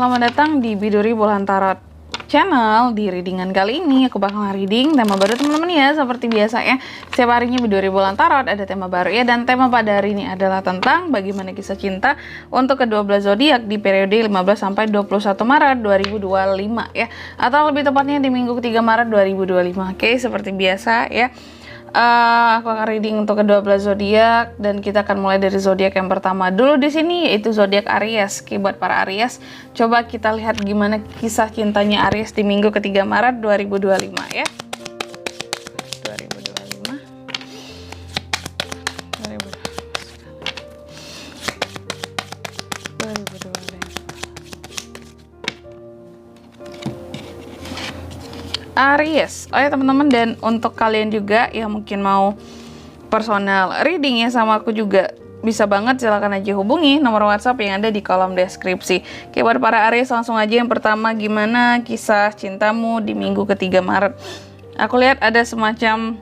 selamat datang di Biduri Bulan Tarot channel. Di readingan kali ini aku bakal reading tema baru teman-teman ya. Seperti biasa ya, setiap harinya Biduri Bulan Tarot ada tema baru ya. Dan tema pada hari ini adalah tentang bagaimana kisah cinta untuk kedua belas zodiak di periode 15 sampai 21 Maret 2025 ya. Atau lebih tepatnya di minggu ketiga Maret 2025. Oke, seperti biasa ya. Aku akan reading untuk kedua belas zodiak dan kita akan mulai dari zodiak yang pertama dulu di sini, yaitu zodiak Aries. Oke, buat para Aries, coba kita lihat gimana kisah cintanya Aries di minggu ketiga Maret 2025 ya. 2025. Aries, oh ya teman-teman, dan untuk kalian juga yang mungkin mau personal reading ya sama aku juga bisa banget, silahkan aja hubungi nomor WhatsApp yang ada di kolom deskripsi. Oke, buat para Aries langsung aja yang pertama, gimana kisah cintamu di minggu ketiga Maret. Aku lihat ada semacam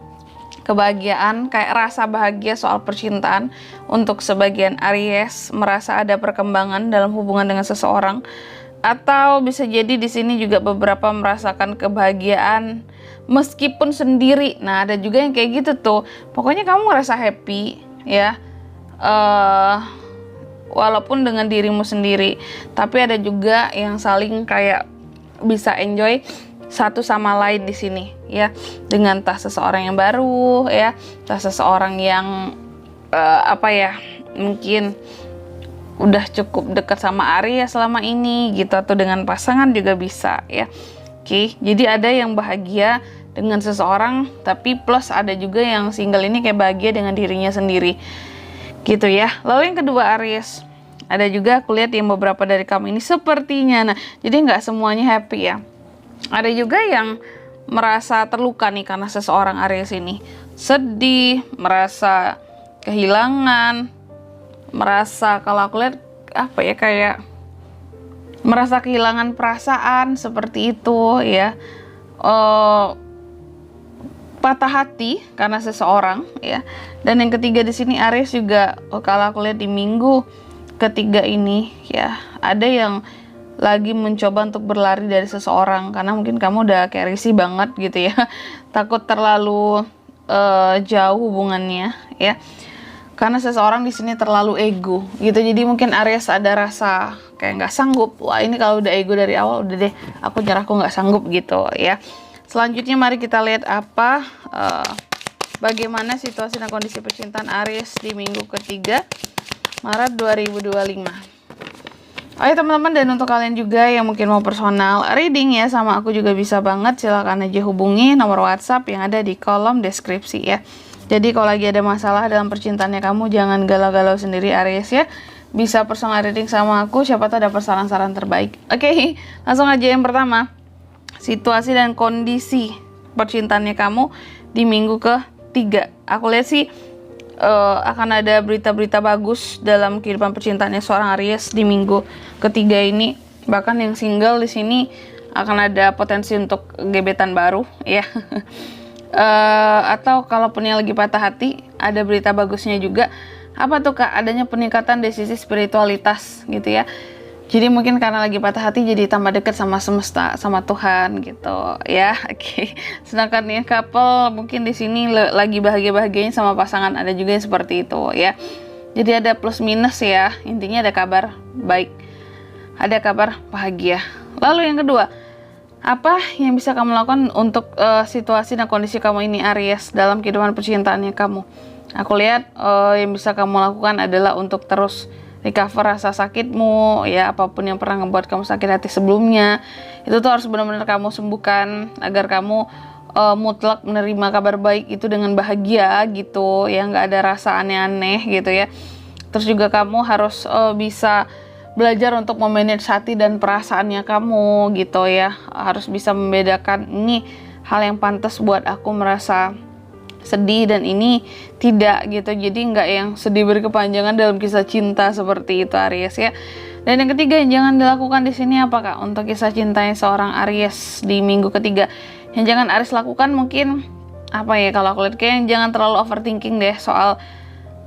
kebahagiaan, kayak rasa bahagia soal percintaan untuk sebagian Aries, merasa ada perkembangan dalam hubungan dengan seseorang. Atau bisa jadi di sini juga beberapa merasakan kebahagiaan meskipun sendiri. Nah, ada juga yang kayak gitu tuh. Pokoknya kamu ngerasa happy ya, walaupun dengan dirimu sendiri. Tapi ada juga yang saling kayak bisa enjoy satu sama lain di sini ya, dengan entah seseorang yang baru ya, entah seseorang yang mungkin udah cukup dekat sama Aries selama ini gitu, atau dengan pasangan juga bisa ya. Oke, jadi ada yang bahagia dengan seseorang, tapi plus ada juga yang single ini kayak bahagia dengan dirinya sendiri gitu ya. Lalu yang kedua Aries, ada juga aku lihat yang beberapa dari kamu ini sepertinya, nah jadi nggak semuanya happy ya. Ada juga yang merasa terluka nih karena seseorang Aries ini, sedih, merasa kehilangan, merasa, kalau aku lihat kayak merasa kehilangan perasaan seperti itu ya, patah hati karena seseorang ya. Dan yang ketiga di sini Aries juga, kalau aku lihat di minggu ketiga ini ya, ada yang lagi mencoba untuk berlari dari seseorang karena mungkin kamu udah kayak risih banget gitu ya, takut terlalu jauh hubungannya ya. Karena seseorang di sini terlalu ego gitu, jadi mungkin Aries ada rasa kayak nggak sanggup. Wah, ini kalau udah ego dari awal, udah deh aku nyerah, aku nggak sanggup gitu ya. Selanjutnya mari kita lihat bagaimana situasi dan kondisi percintaan Aries di minggu ketiga Maret 2025. Oke teman-teman, dan untuk kalian juga yang mungkin mau personal reading ya sama aku juga bisa banget, silahkan aja hubungi nomor WhatsApp yang ada di kolom deskripsi ya. Jadi kalau lagi ada masalah dalam percintaannya kamu, jangan galau-galau sendiri Aries ya. Bisa personal reading sama aku, siapa tahu dapat saran-saran terbaik. Oke, langsung aja yang pertama. Situasi dan kondisi percintaannya kamu di minggu ketiga. Aku lihat sih akan ada berita-berita bagus dalam kehidupan percintaannya seorang Aries di minggu ketiga ini. Bahkan yang single di sini akan ada potensi untuk gebetan baru ya. Atau kalaupun yang lagi patah hati, ada berita bagusnya juga. Apa tuh Kak? Adanya peningkatan dari sisi spiritualitas gitu ya. Jadi mungkin karena lagi patah hati jadi tambah dekat sama semesta, sama Tuhan gitu ya. Oke. Sedangkan yang couple mungkin di sini lagi bahagia-bahagianya sama pasangan, ada juga yang seperti itu ya. Jadi ada plus minus ya. Intinya ada kabar baik, ada kabar bahagia. Lalu yang kedua, apa yang bisa kamu lakukan untuk situasi dan kondisi kamu ini Aries dalam kehidupan percintaannya kamu? Aku lihat yang bisa kamu lakukan adalah untuk terus recover rasa sakitmu ya, apapun yang pernah membuat kamu sakit hati sebelumnya, itu tuh harus benar-benar kamu sembuhkan agar kamu mutlak menerima kabar baik itu dengan bahagia gitu ya, nggak ada rasa aneh-aneh gitu ya. Terus juga kamu harus bisa belajar untuk memanage hati dan perasaannya kamu gitu ya. Harus bisa membedakan ini hal yang pantas buat aku merasa sedih dan ini tidak gitu. Jadi nggak yang sedih berkepanjangan dalam kisah cinta seperti itu Aries ya. Dan yang ketiga yang jangan dilakukan di sini apa Kak untuk kisah cintanya seorang Aries di minggu ketiga? Yang jangan Aries lakukan mungkin kalau aku lihat kayak jangan terlalu overthinking deh soal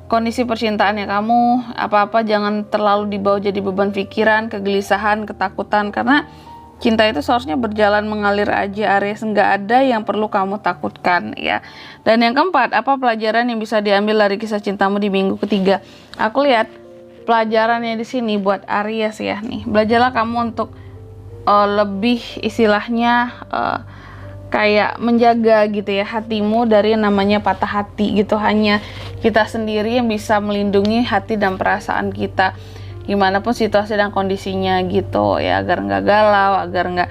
kondisi percintaannya kamu, apa-apa jangan terlalu dibawa jadi beban pikiran, kegelisahan, ketakutan, karena cinta itu seharusnya berjalan mengalir aja, Aries. Nggak ada yang perlu kamu takutkan ya. Dan yang keempat, apa pelajaran yang bisa diambil dari kisah cintamu di minggu ketiga? Aku lihat pelajarannya di sini buat Aries ya nih. Belajarlah kamu untuk lebih istilahnya kayak menjaga gitu ya hatimu dari namanya patah hati gitu. Hanya kita sendiri yang bisa melindungi hati dan perasaan kita, gimana pun situasi dan kondisinya gitu ya, agar nggak galau, agar nggak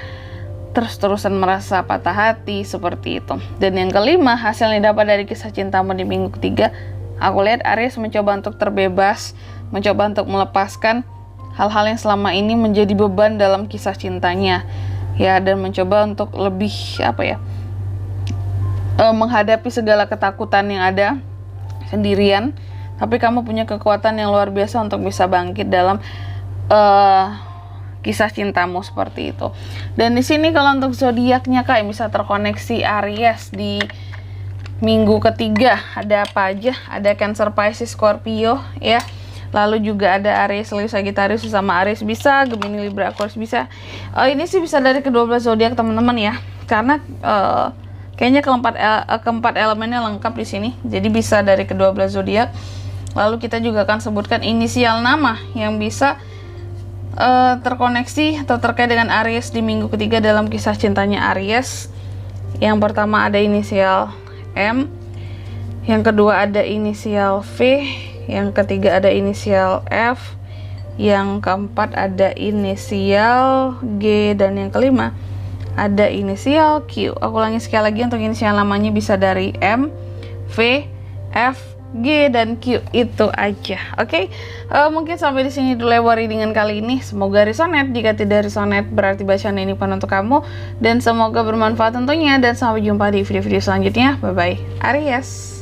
terus-terusan merasa patah hati seperti itu. Dan yang kelima, hasil yang dapat dari kisah cintamu di minggu ketiga, aku lihat Aries mencoba untuk terbebas, mencoba untuk melepaskan hal-hal yang selama ini menjadi beban dalam kisah cintanya ya, dan mencoba untuk lebih menghadapi segala ketakutan yang ada sendirian, tapi kamu punya kekuatan yang luar biasa untuk bisa bangkit dalam kisah cintamu seperti itu. Dan di sini kalau untuk zodiaknya Kak yang bisa terkoneksi Aries di minggu ketiga, ada apa aja? Ada Cancer, Pisces, Scorpio ya. Lalu juga ada Aries, Leo, Sagittarius sama Aries bisa, Gemini, Libra, Aquarius bisa. Ini sih bisa dari ke-12 zodiak teman-teman ya. Karena kayaknya keempat elemennya lengkap di sini. Jadi bisa dari ke-12 zodiak. Lalu kita juga akan sebutkan inisial nama yang bisa terkoneksi atau terkait dengan Aries di minggu ketiga dalam kisah cintanya Aries. Yang pertama ada inisial M, yang kedua ada inisial V, yang ketiga ada inisial F, yang keempat ada inisial G, dan yang kelima ada inisial Q. Aku ulangi sekali lagi, untuk inisial namanya bisa dari M, V, F, G, dan Q. Itu aja. Oke. Mungkin sampai di sini dulu ya readingan kali ini. Semoga resonate. Jika tidak resonate berarti bacaan ini bukan untuk kamu, dan semoga bermanfaat tentunya, dan sampai jumpa di video-video selanjutnya. Bye bye Aries.